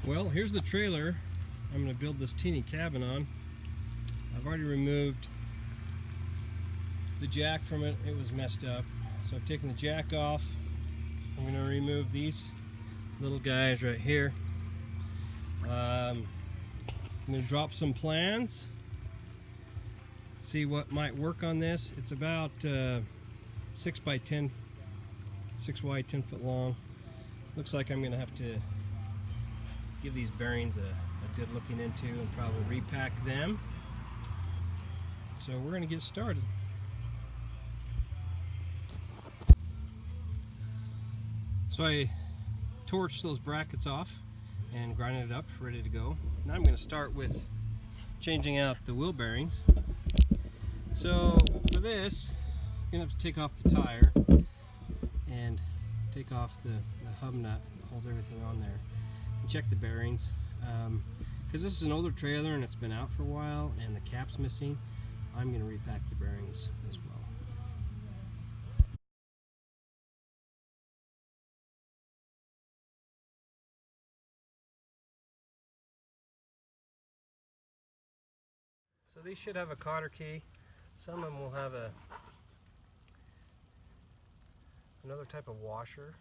Well, here's the trailer I'm going to build this teeny cabin on. I've already removed the jack from it. It was messed up. So I've taken the jack off. I'm going to remove these little guys right here. I'm going to drop some plans, see what might work on this. It's about 6 by 10, 6 wide, 10 foot long. Looks like I'm going to have to give these bearings a good looking into and probably repack them. So we're going to get started. So I torched those brackets off and grinded it up, ready to go. Now I'm going to start with changing out the wheel bearings. So for this, you're going to have to take off the tire and take off the hub nut that holds everything on there. And check the bearings. Because this is an older trailer and it's been out for a while and the cap's missing, I'm going to repack the bearings as well. So these should have a cotter key. Some of them will have another type of washer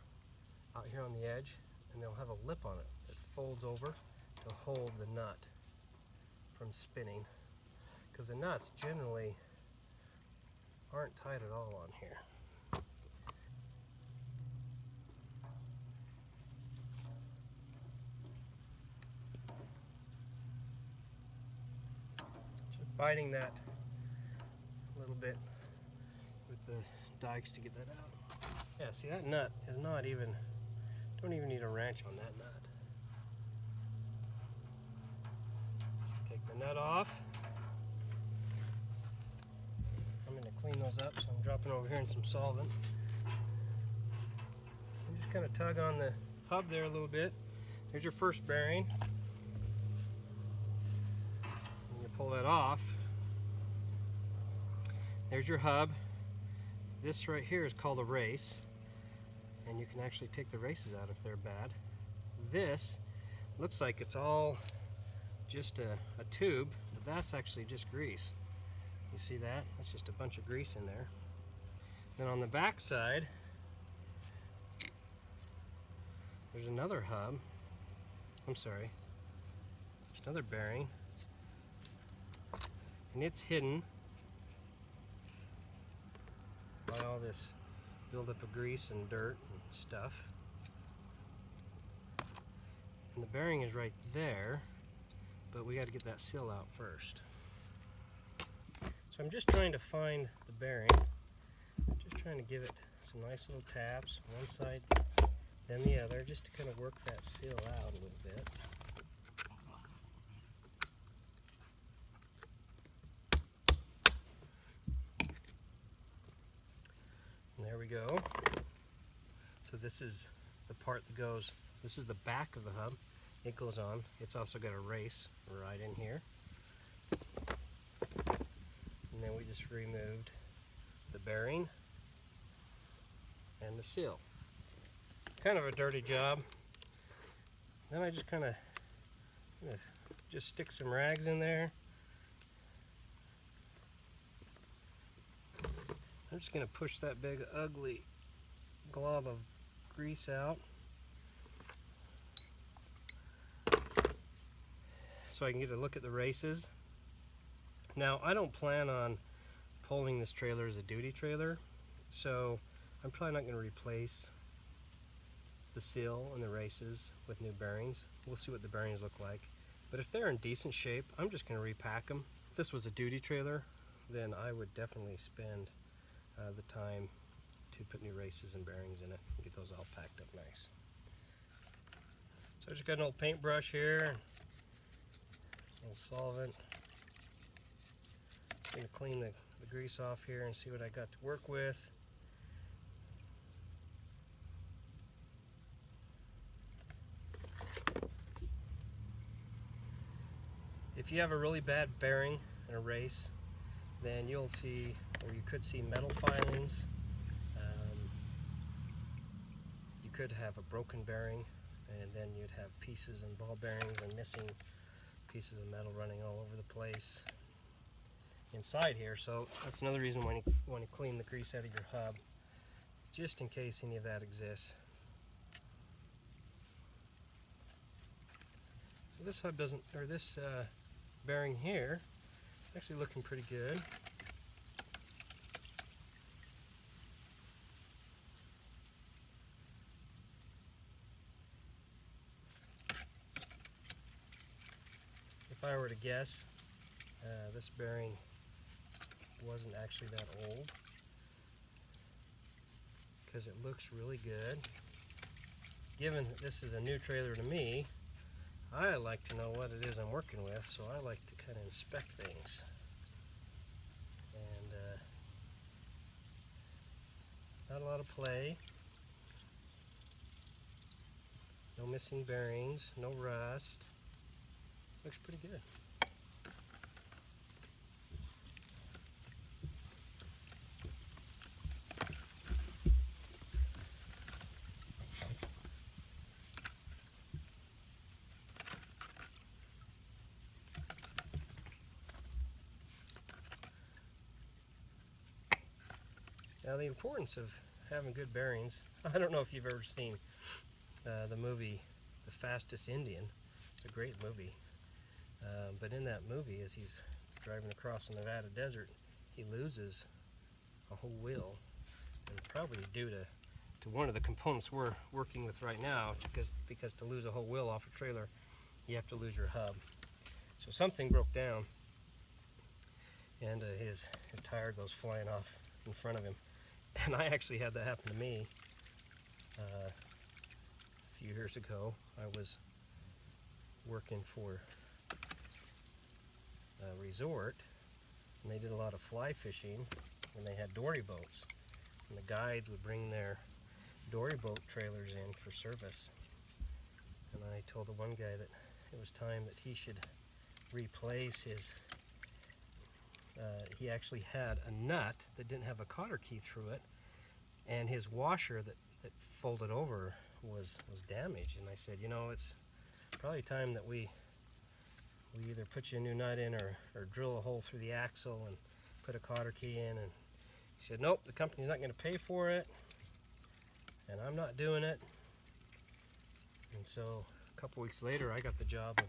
out here on the edge, and they'll have a lip on it that folds over to hold the nut from spinning, because the nuts generally aren't tight at all on here. Biting that a little bit with the dikes to get that out. Yeah, see, that nut is not even, don't even need a wrench on that nut. So take the nut off. I'm going to clean those up, so I'm dropping over here in some solvent. And just kind of tug on the hub there a little bit. There's your first bearing. Pull that off. There's your hub. This right here is called a race, and you can actually take the races out if they're bad. This looks like it's all just a tube, but that's actually just grease. You see that? That's just a bunch of grease in there. Then on the back side, there's another hub. I'm sorry. There's another bearing. And it's hidden by all this buildup of grease and dirt and stuff. And the bearing is right there, but we got to get that seal out first. So I'm just trying to find the bearing. I'm just trying to give it some nice little taps, one side, then the other, just to kind of work that seal out a little bit. There we go. So this is the part that goes, this is the back of the hub. It goes on. It's also got a race right in here. And then we just removed the bearing and the seal. Kind of a dirty job. Then I just kind of just stick some rags in there. I'm just going to push that big ugly glob of grease out so I can get a look at the races. Now, I don't plan on pulling this trailer as a duty trailer, so I'm probably not going to replace the seal and the races with new bearings. We'll see what the bearings look like. But if they're in decent shape, I'm just going to repack them. If this was a duty trailer, then I would definitely spend the time to put new races and bearings in it and get those all packed up nice. So I just got an old paintbrush here, a little solvent. I'm going to clean the grease off here and see what I got to work with. If you have a really bad bearing in a race, then you'll see, or you could see metal filings. You could have a broken bearing and then you'd have pieces and ball bearings and missing pieces of metal running all over the place inside here. So that's another reason why you want to clean the grease out of your hub, just in case any of that exists. So this hub doesn't, or this bearing here, is actually looking pretty good. If I were to guess, this bearing wasn't actually that old, because it looks really good. Given that this is a new trailer to me, I like to know what it is I'm working with, so I like to kind of inspect things. And not a lot of play, no missing bearings, no rust. Looks pretty good. Now the importance of having good bearings, I don't know if you've ever seen the movie The Fastest Indian. It's a great movie. But in that movie, as he's driving across the Nevada desert, he loses a whole wheel, and probably due to one of the components we're working with right now, because to lose a whole wheel off a trailer, you have to lose your hub. So something broke down, and his tire goes flying off in front of him. And I actually had that happen to me a few years ago. I was working for a resort, and they did a lot of fly fishing, and they had dory boats, and the guides would bring their dory boat trailers in for service. And I told the one guy that it was time that he should replace his he actually had a nut that didn't have a cotter key through it, and his washer that folded over was damaged. And I said, you know, it's probably time that we either put you a new nut in or drill a hole through the axle and put a cotter key in. And he said, nope, the company's not going to pay for it, and I'm not doing it. And so a couple weeks later, I got the job of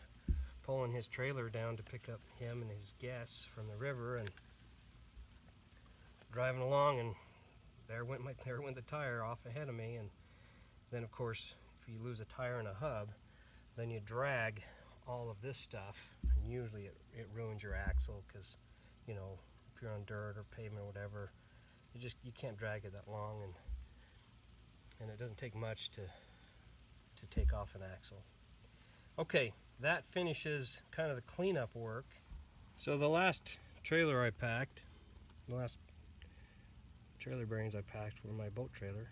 pulling his trailer down to pick up him and his guests from the river, and driving along, and there went the tire off ahead of me. And then of course, if you lose a tire and a hub, then you drag all of this stuff, and usually it ruins your axle, because, you know, if you're on dirt or pavement or whatever, you can't drag it that long, and it doesn't take much to take off an axle. Okay, that finishes kind of the cleanup work. So the last trailer I packed, the last trailer bearings I packed were my boat trailer,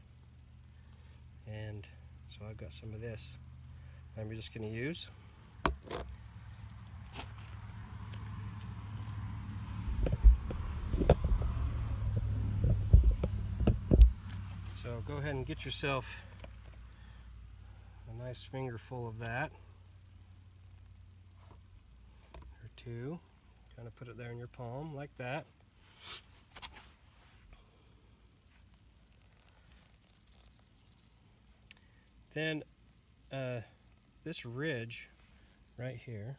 and so I've got some of this I'm just going to use. So go ahead and get yourself a nice fingerful of that, or two. Kind of put it there in your palm like that. Then this ridge right here,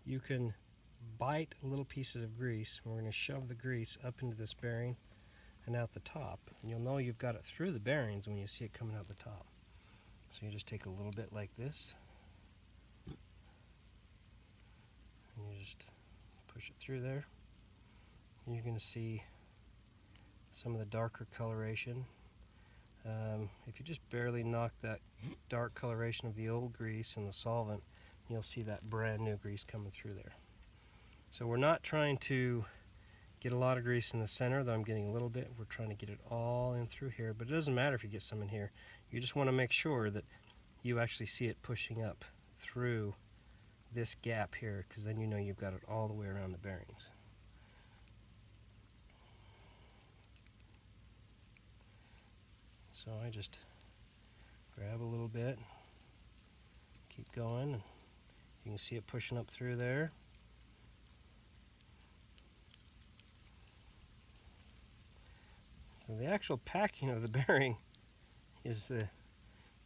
you can bite little pieces of grease. We're going to shove the grease up into this bearing and out the top, and you'll know you've got it through the bearings when you see it coming out the top. So you just take a little bit like this, and you just push it through there, and you're going to see some of the darker coloration. If you just barely knock that dark coloration of the old grease and the solvent, you'll see that brand new grease coming through there. So we're not trying to get a lot of grease in the center, though I'm getting a little bit. We're trying to get it all in through here, but it doesn't matter if you get some in here. You just want to make sure that you actually see it pushing up through this gap here, because then you know you've got it all the way around the bearings. So I just grab a little bit, keep going, and you can see it pushing up through there. So the actual packing of the bearing is the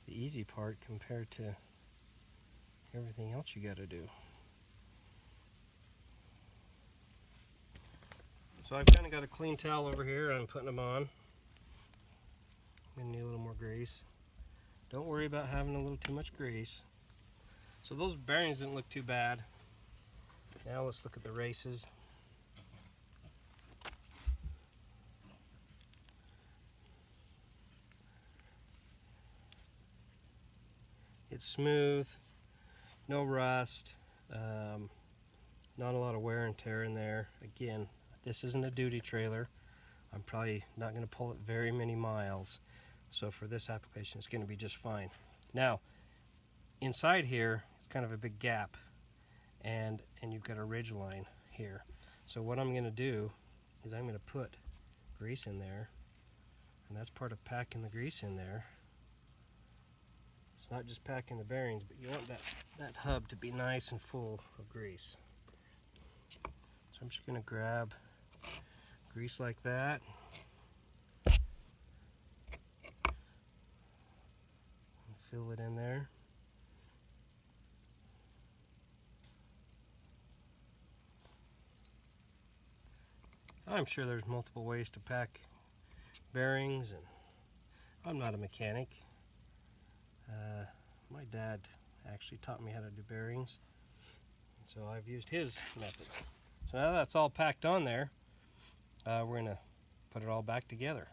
easy part compared to everything else you got to do. So I've kind of got a clean towel over here. I'm putting them on. I'm going to need a little more grease. Don't worry about having a little too much grease. So those bearings didn't look too bad. Now let's look at the races. It's smooth, no rust, not a lot of wear and tear in there. Again, this isn't a duty trailer. I'm probably not going to pull it very many miles. So for this application, it's going to be just fine. Now, inside here, it's kind of a big gap, and you've got a ridge line here. So what I'm going to do is I'm going to put grease in there, and that's part of packing the grease in there. It's not just packing the bearings, but you want that hub to be nice and full of grease. So I'm just going to grab grease like that. And fill it in there. I'm sure there's multiple ways to pack bearings, and I'm not a mechanic. My dad actually taught me how to do bearings, so I've used his method. So now that's all packed on there, we're going to put it all back together.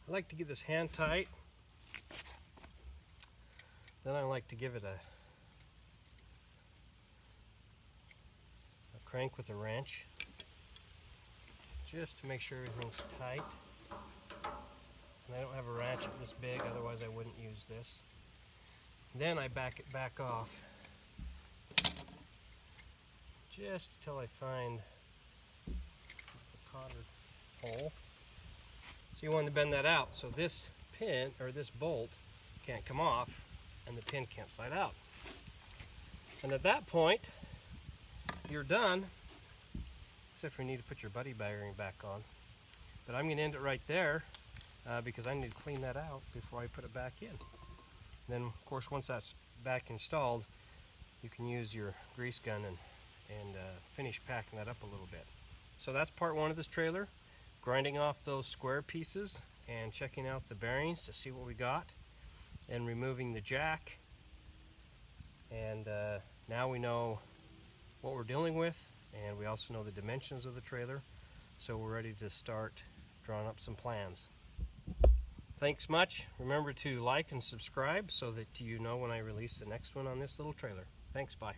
I like to get this hand tight. Then I like to give it a crank with a wrench, just to make sure everything's tight. And I don't have a ratchet this big, otherwise I wouldn't use this. Then I back it back off, just until I find the cotter hole. So you want to bend that out so this pin or this bolt can't come off and the pin can't slide out. And at that point, you're done, except for you need to put your buddy bearing back on. But I'm going to end it right there because I need to clean that out before I put it back in. Then, of course, once that's back installed, you can use your grease gun and finish packing that up a little bit. So that's part one of this trailer. Grinding off those square pieces and checking out the bearings to see what we got, and removing the jack. And now we know what we're dealing with, and we also know the dimensions of the trailer, so we're ready to start drawing up some plans. Thanks much. Remember to like and subscribe so that you know when I release the next one on this little trailer. Thanks, bye.